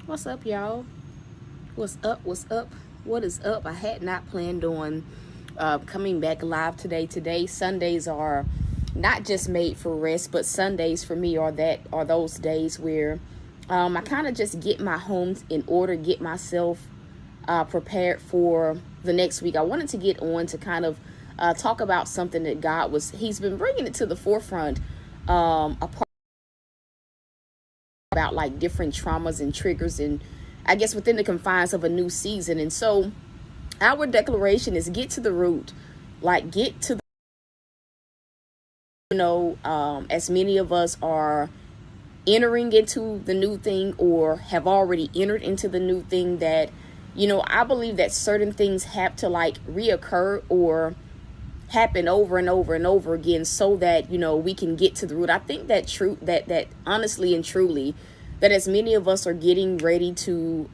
What's up, y'all? What's up? What's up? What is up? I had not planned on coming back live today. Today, Sundays are not just made for rest, but Sundays for me are those days where I kind of just get my home in order, get myself prepared for the next week. I wanted to get on to kind of talk about something that He's been bringing it to the forefront. About like different traumas and triggers, and I guess within the confines of a new season. And so our declaration is get to the root, like get to the, as many of us are entering into the new thing or have already entered into the new thing, that I believe that certain things have to like reoccur or happen over and over and over again so that we can get to the root. I think that honestly and truly, that as many of us are getting ready to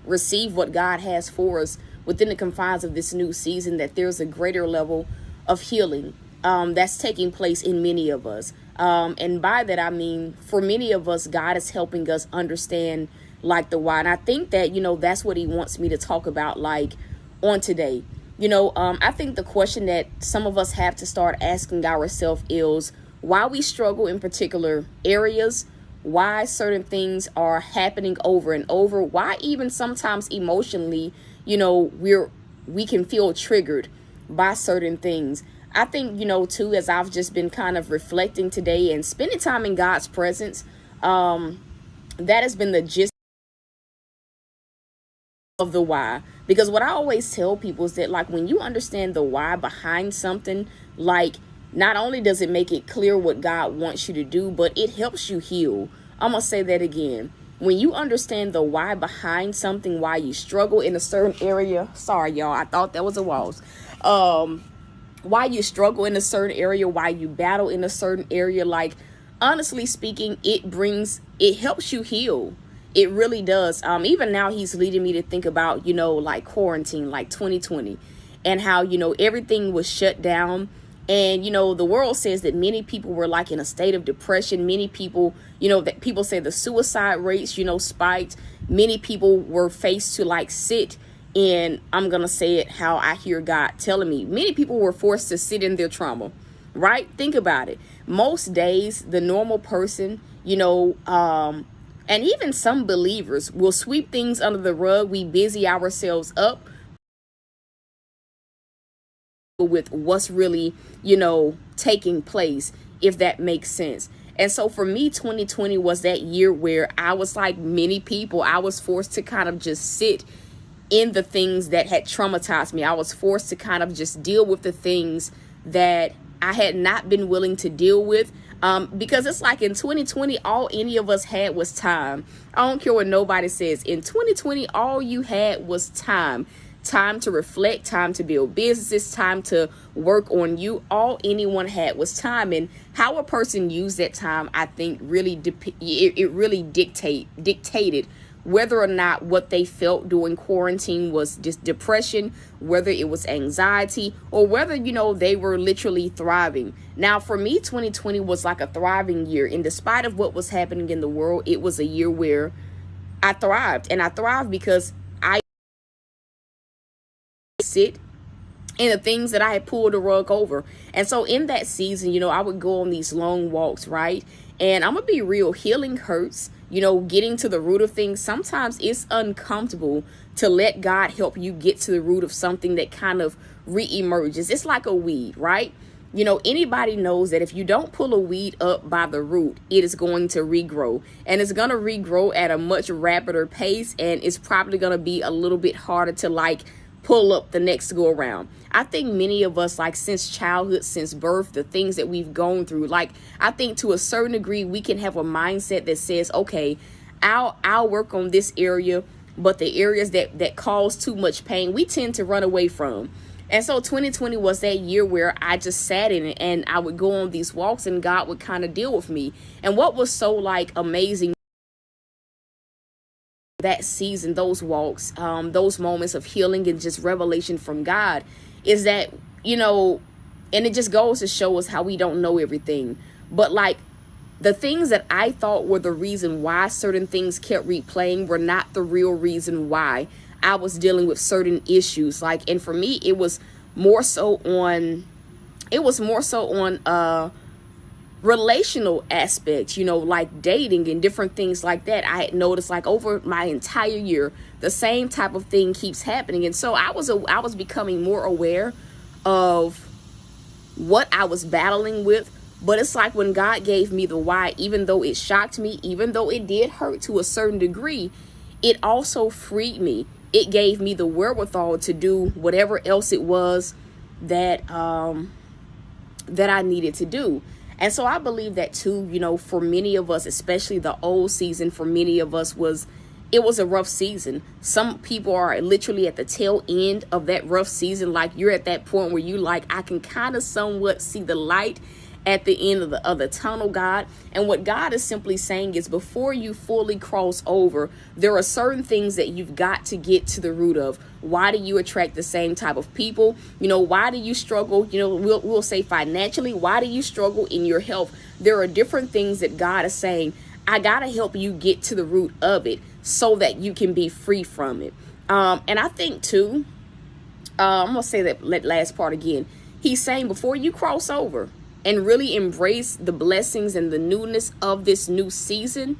receive what God has for us within the confines of this new season, that there's a greater level of healing that's taking place in many of us, and by that I mean, for many of us, God is helping us understand like the why. And I think that that's what he wants me to talk about like on today. I think the question that some of us have to start asking ourselves is why we struggle in particular areas, why certain things are happening over and over, why even sometimes emotionally, we can feel triggered by certain things. I think, too, as I've just been kind of reflecting today and spending time in God's presence, that has been the gist of the why. Because what I always tell people is that, like, when you understand the why behind something, like, not only does it make it clear what God wants you to do, but it helps you heal. I'm going to say that again. When you understand the why behind something, why you struggle in a certain area. Sorry, y'all. I thought that was a waltz. Why you struggle in a certain area, why you battle in a certain area. Like, honestly speaking, it helps you heal. It really does. Even now he's leading me to think about, like quarantine, like 2020, and how, everything was shut down. And, the world says that many people were like in a state of depression. Many people, that people say the suicide rates, spiked. Many people were faced to like sit in, I'm going to say it how I hear God telling me. Many people were forced to sit in their trauma, right? Think about it. Most days, the normal person, and even some believers will sweep things under the rug. We busy ourselves up with what's really, taking place, if that makes sense. And so for me, 2020 was that year where I was like many people, I was forced to kind of just sit in the things that had traumatized me. I was forced to kind of just deal with the things that I had not been willing to deal with. Because it's like in 2020, all any of us had was time. I don't care what nobody says. In 2020, all you had was time. Time to reflect, time to build businesses, time to work on you. All anyone had was time. And how a person used that time, I think, really it really dictated whether or not what they felt during quarantine was just depression, whether it was anxiety, or whether, they were literally thriving. Now, for me, 2020 was like a thriving year. And despite of what was happening in the world, it was a year where I thrived. And I thrived because I sit in the things that I had pulled the rug over. And so in that season, I would go on these long walks, right? And I'm going to be real, healing hurts. Getting to the root of things, sometimes it's uncomfortable to let God help you get to the root of something that kind of re-emerges. It's like a weed, right? Anybody knows that if you don't pull a weed up by the root, it is going to regrow. And it's going to regrow at a much rapider pace. And it's probably going to be a little bit harder to like pull up the next go around. I think many of us, like since childhood, since birth, the things that we've gone through, like I think to a certain degree, we can have a mindset that says, okay, I'll work on this area, but the areas that cause too much pain, we tend to run away from. And so 2020 was that year where I just sat in it and I would go on these walks and God would kind of deal with me. And what was so like amazing that season, those walks, those moments of healing and just revelation from God, is that, and it just goes to show us how we don't know everything. But like The things that I thought were the reason why certain things kept replaying were not the real reason why I was dealing with certain issues. Like, and for me, it was more so on relational aspects, like dating and different things like that. I had noticed, like, over my entire year, the same type of thing keeps happening. And so I was becoming more aware of what I was battling with. But it's like when God gave me the why, even though it shocked me, even though it did hurt to a certain degree, it also freed me. It gave me the wherewithal to do whatever else it was that that I needed to do. And so I believe that too, for many of us, especially the old season, for many of us it was a rough season. Some people are literally at the tail end of that rough season. Like, you're at that point where you like, I can kind of somewhat see the light at the end of the tunnel, God. And what God is simply saying is, before you fully cross over, there are certain things that you've got to get to the root of. Why do you attract the same type of people? Why do you struggle? We'll say financially. Why do you struggle in your health? There are different things that God is saying, I got to help you get to the root of it so that you can be free from it. And I think too, I'm going to say that last part again. He's saying, before you cross over and really embrace the blessings and the newness of this new season,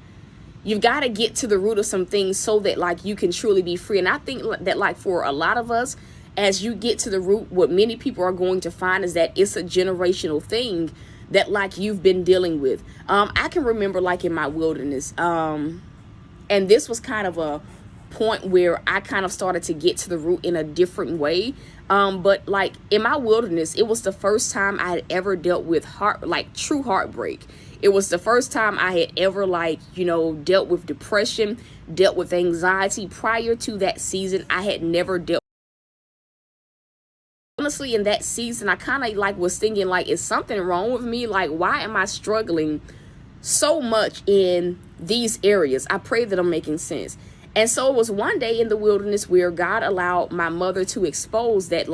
you've got to get to the root of some things so that, like, you can truly be free. And I think that, like, for a lot of us, as you get to the root, what many people are going to find is that it's a generational thing that, like, you've been dealing with. I can remember, like, in my wilderness, and this was kind of a point where I kind of started to get to the root in a different way. But like in my wilderness, it was the first time I had ever dealt with true heartbreak. It was the first time I had ever dealt with depression, dealt with anxiety. Prior to that season, I had never dealt. Honestly, in that season, I kind of was thinking, is something wrong with me? Like, why am I struggling so much in these areas? I pray that I'm making sense. And so it was one day in the wilderness where God allowed my mother to expose that,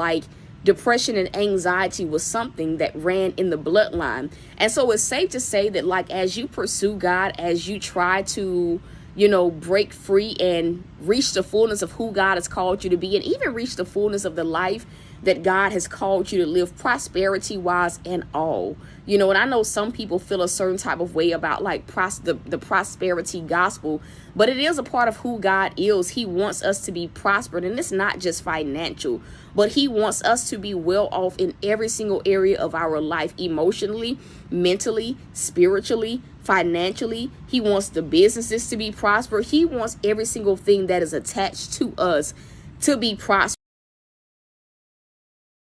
depression and anxiety was something that ran in the bloodline. And so it's safe to say that, as you pursue God, as you try to, break free and reach the fullness of who God has called you to be, and even reach the fullness of the life that God has called you to live, prosperity wise and all. And I know some people feel a certain type of way about the prosperity gospel, but it is a part of who God is. He wants us to be prospered, and it's not just financial, but he wants us to be well off in every single area of our life, emotionally, mentally, spiritually, financially. He wants the businesses to be prosperous. He wants every single thing that is attached to us to be prosperous.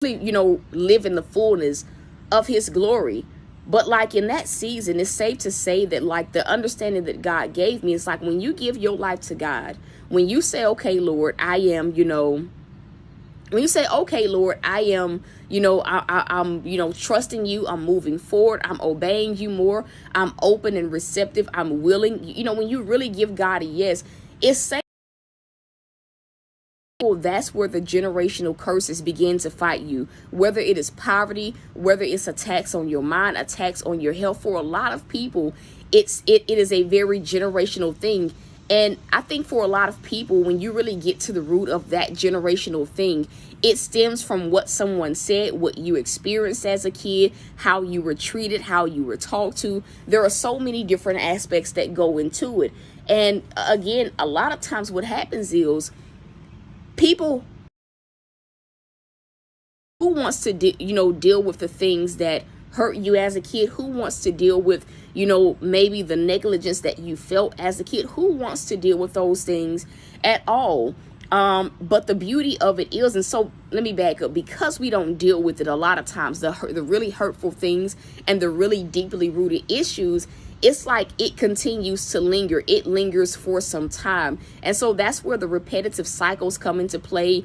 Live in the fullness of his glory. But in that season, it's safe to say that the understanding that God gave me is when you give your life to God, when you say, okay, Lord, I am, when you say, okay, Lord, I am, I'm trusting you, I'm moving forward, I'm obeying you more, I'm open and receptive, I'm willing, when you really give God a yes, it's safe. That's where the generational curses begin to fight you, whether it is poverty, whether it's attacks on your mind, attacks on your health. For a lot of people, it is a very generational thing. And I think for a lot of people, when you really get to the root of that generational thing, it stems from what someone said, what you experienced as a kid, how you were treated, how you were talked to. There are so many different aspects that go into it. And again, a lot of times what happens is people who wants to deal with the things that hurt you as a kid, who wants to deal with maybe the negligence that you felt as a kid, who wants to deal with those things at all. But the beauty of it is, and so let me back up, because we don't deal with it a lot of times, the really hurtful things and the really deeply rooted issues, it's it continues to linger. It lingers for some time. And so that's where the repetitive cycles come into play,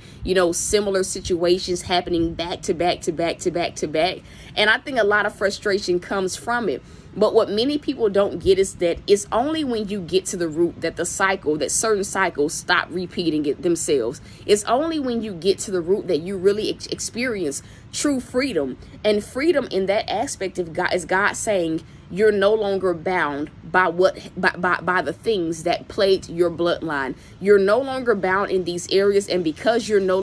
similar situations happening back to back to back to back to back. And I think a lot of frustration comes from it. But what many people don't get is that it's only when you get to the root that that certain cycles stop repeating it themselves. It's only when you get to the root that you really experience true freedom. And freedom in that aspect of God is God saying, you're no longer bound by by the things that plagued your bloodline. You're no longer bound in these areas, and because you're no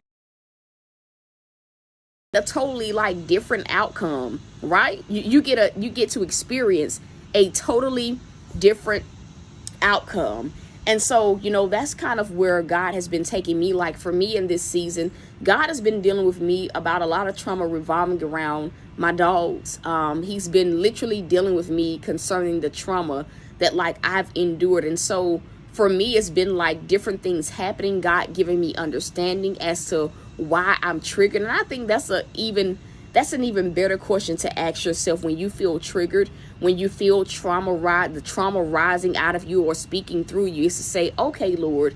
a totally like different outcome, right? You get to experience a totally different outcome. And so, that's kind of where God has been taking me. Like for me in this season, God has been dealing with me about a lot of trauma revolving around my dogs. He's been literally dealing with me concerning the trauma that like I've endured. And so for me, it's been like different things happening, God giving me understanding as to why I'm triggered. And I think that's an even better question to ask yourself when you feel triggered, when you feel the trauma rising out of you or speaking through you, is to say, okay, Lord,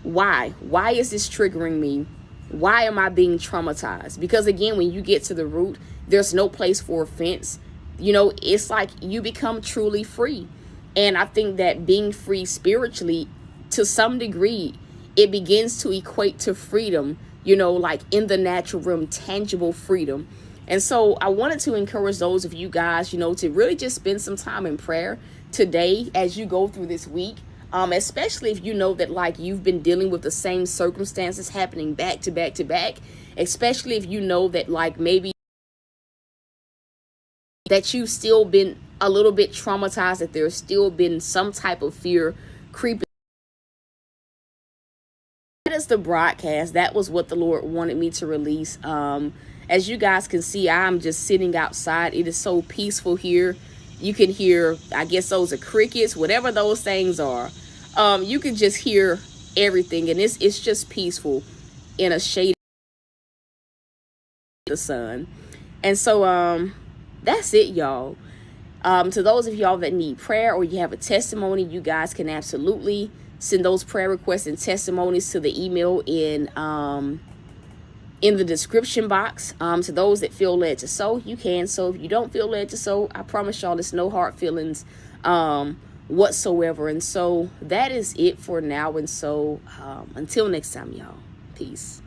why? Why is this triggering me? Why am I being traumatized? Because again, when you get to the root, there's no place for offense. It's like you become truly free. And I think that being free spiritually, to some degree, it begins to equate to freedom, like in the natural realm, tangible freedom. And so I wanted to encourage those of you guys, to really just spend some time in prayer today as you go through this week. Especially if you know that like you've been dealing with the same circumstances happening back to back to back, especially if you know that like maybe that you've still been a little bit traumatized, that there's still been some type of fear creeping. That is the broadcast. That was what the Lord wanted me to release. As you guys can see, I'm just sitting outside. It is so peaceful here. You can hear, I guess those are crickets, whatever those things are. You can just hear everything, and it's just peaceful in a shade of the sun. And so that's it, y'all. To those of y'all that need prayer or you have a testimony, you guys can absolutely send those prayer requests and testimonies to the email in the description box. To those that feel led to sow, you can sow. If you don't feel led to sow, I promise y'all there's no hard feelings whatsoever. And so that is it for now. And so until next time, y'all, peace.